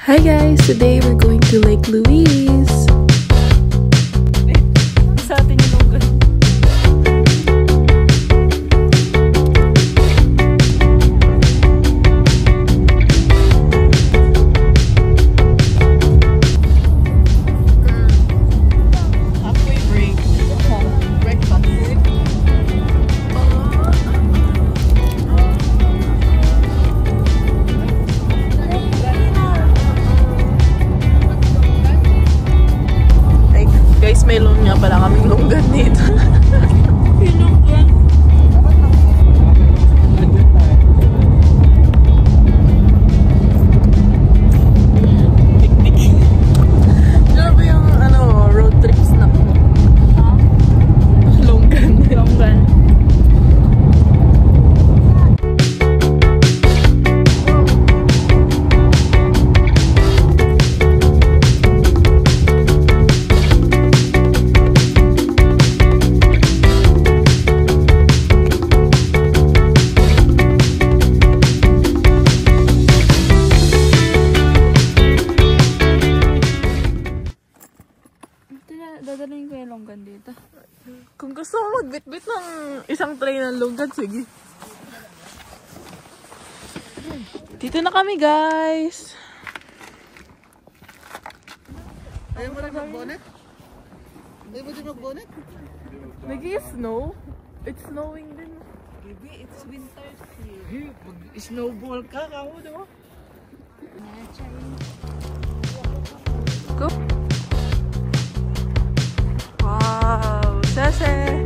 Hi guys! Today we're going to Lake Louise! Sa atin yung lunggan. Halfway break. Breakfast. Guys, may nga pala kaming lunggan dito. Lunggan. Tik-tik. Grabe yung road trip snack mo. Lunggan. Lunggan. Dadalhin ko yung longgan dito. Kung gusto mo magbitbit ng isang tray ng longgan, sige. Dito na kami, guys. Ayaw mo rin mag-bonnet? Ayaw mo din mag-bonnet? Nag-i-snow? It's snowing din. Baby, it's winter here. Mag-snowball ka, kamo, diba? Go. Wow, Sese!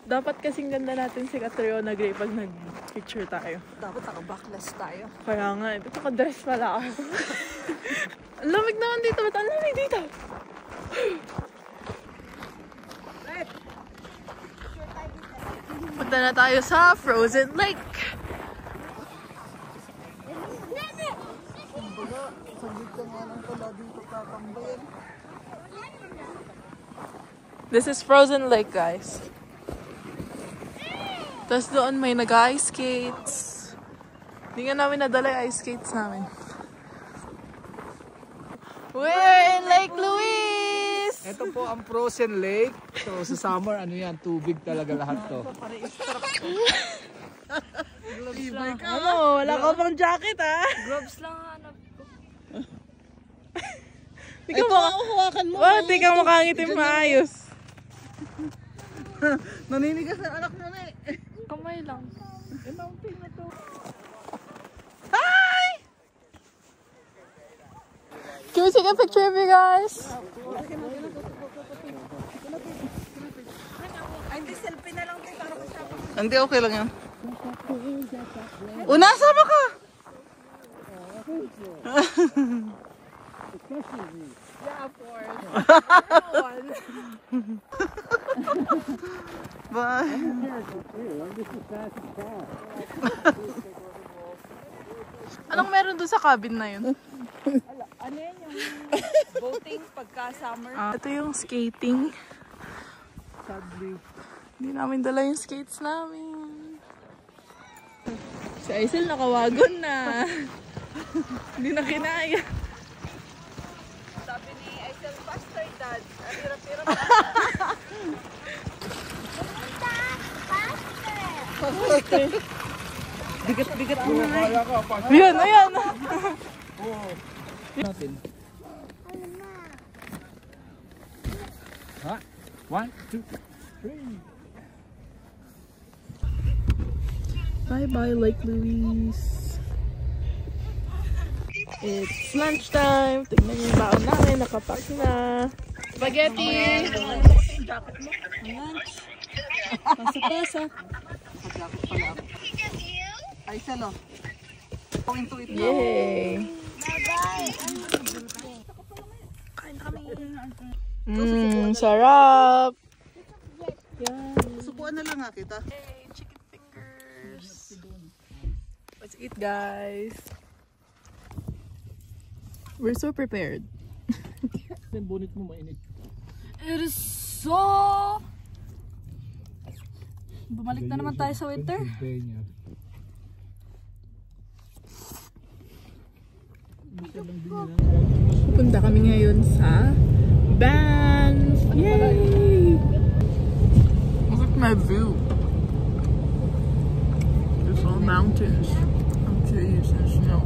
Dapat kasing ganda natin si Catriona Gray pag nag-picture tayo. Dapat naka-backless tayo. Kaya nga, ito naka-dress pala ako. Ang lamig naman dito, ba't ang lamig dito? Punta na tayo sa Frozen Lake. This is Frozen Lake, guys. Tapos doon may nag-ice skates. Hindi nga namin nadala yung ice skates namin. We're in Lake Louise! Ito po ang Frozen Lake. So sa summer, ano yan, tubig talaga lahat to. Wala ka pang jacket, ha? Gloves lang hanap ko. Di ka hawakan mo. Di ka makangitin maayos. Naninigas na anak mo na eh. Kamay lang. Mountain na to. Hi! Can we take a picture of you guys? Hindi, selfie na lang tayo para kasama. Hindi, okay lang yan. Una, sama ka! Yeah, of course. Bye. Anong meron doon sa cabin na yun? Ano yan yung boating pagka summer? Ito yung skating. Sadly. Hindi namin dala yung skates namin. Si Aisel nakawagon na. Hindi na kinaya. Sabi ni Aisel, faster dad. Ang hirap-hirap. Bigat-bigat mo na. Yun, ayan. Natin. Ha? 1, 2, 3. Bye-bye, Lake Louise. It's lunchtime. Tignan yung baon namin. Nakapack na. Spaghetti! Pasa-pasa. Ay, salo. Going to it now. Yay! Kain kami. Sarap! Yan. Sukuan na lang nga kita. Hey, chicken fingers. Let's eat, guys. We're so prepared. Yung bonnet mo mainit. It is so Bumalik na naman tayo sa winter. Punta kami ngayon sa Banff! Yay! Look at my view. There's all mountains and trees and snow.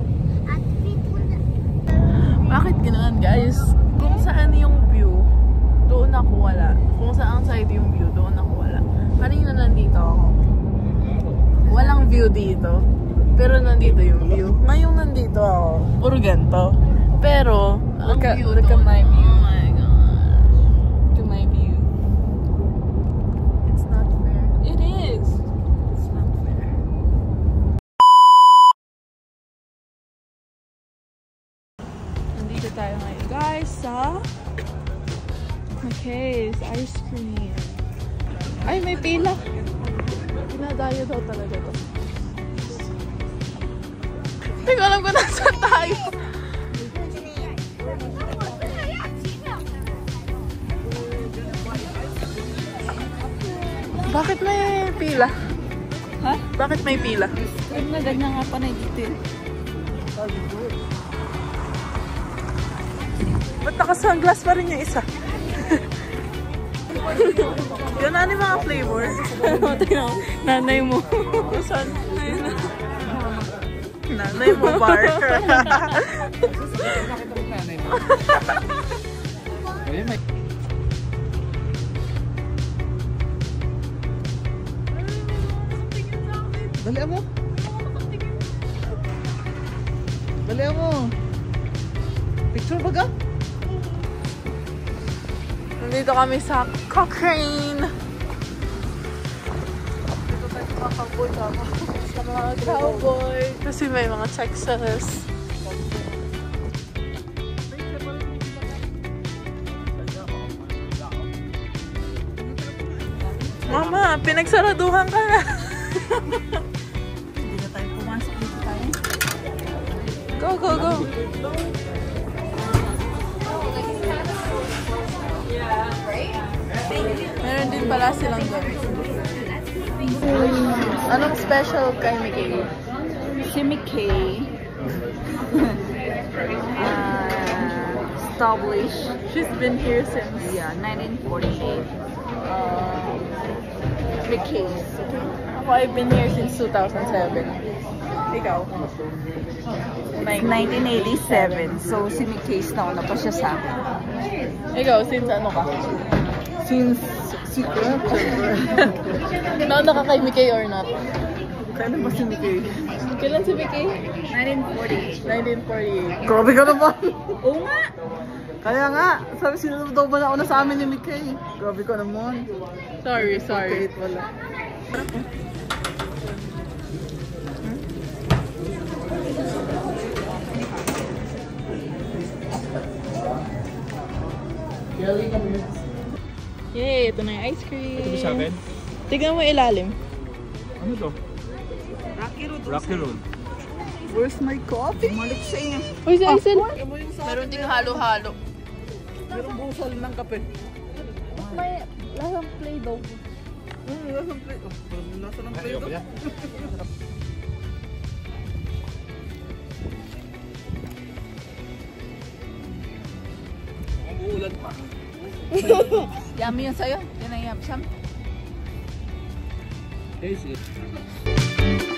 Bakit ganoon, guys? Kung saan yung view, doon ako wala. Kung saan side yung view, doon ako wala. Kanina nandito ako. Walang view dito. Pero nandito yung view. Ngayong nandito ako, puro ganito. Pero, look at my view. Oh my god. Look at my view. It's not fair. It is. It's not fair. Nandito tayo ngayon, guys, sa McKay's Ice Cream. Ay, may pila. Pinadayo daw talaga to. Hindi ko alam kung nasaan tayo. Bakit may pila? Ha? Bakit may pila? Ganyan nga pa na dito. Ba't naka-sunglass pa rin yung isa? Yun, ano yung mga flavor? Tingnan mo, nanay mo. Saan? Nanay mo, bar. Dali mo. Dali mo. Picture ba ka? Nandito kami sa Cochrane. Dito tayo sa cowboy tama. Sa mga cowboy. Kasi may mga Texas. Mama, pinagsaraduhan ka na. Hindi na tayo pumasok dito tayo. Go, go, go. Meron din pala silang gawin. Anong special kay Mickey? Si Mickey. Established. She's been here since. Yeah, 1948. Mickey's. Ako, I've been here since 2007. Ikaw? 1987. So, si Mickey's nauna pa siya sa akin. Ikaw, since ano ka? Since secret. Nauna ka kay Mickey or not? Kailan ba si Mickey? Kailan si Mickey? 1948. 1948. Grabe ka naman. Oo nga! Kaya nga, sabi sila daw ba nauna sa amin ni Mickey? Grabe ka naman. Sorry, sorry. Kahit wala. Yay, ito na yung ice cream. Ito ba sa akin? Tignan mo ilalim. Ano to? Rocky Road. Where's my coffee? Malik sa inyo. Uy, si Aisel. Meron ding halo-halo. Merong busal ng kape. May lasang Play-Doh. Lasang play. Nasa ng play Ayoko yan. Uulan pa. Yummy yun sa'yo. Yan ang yum. Taste it.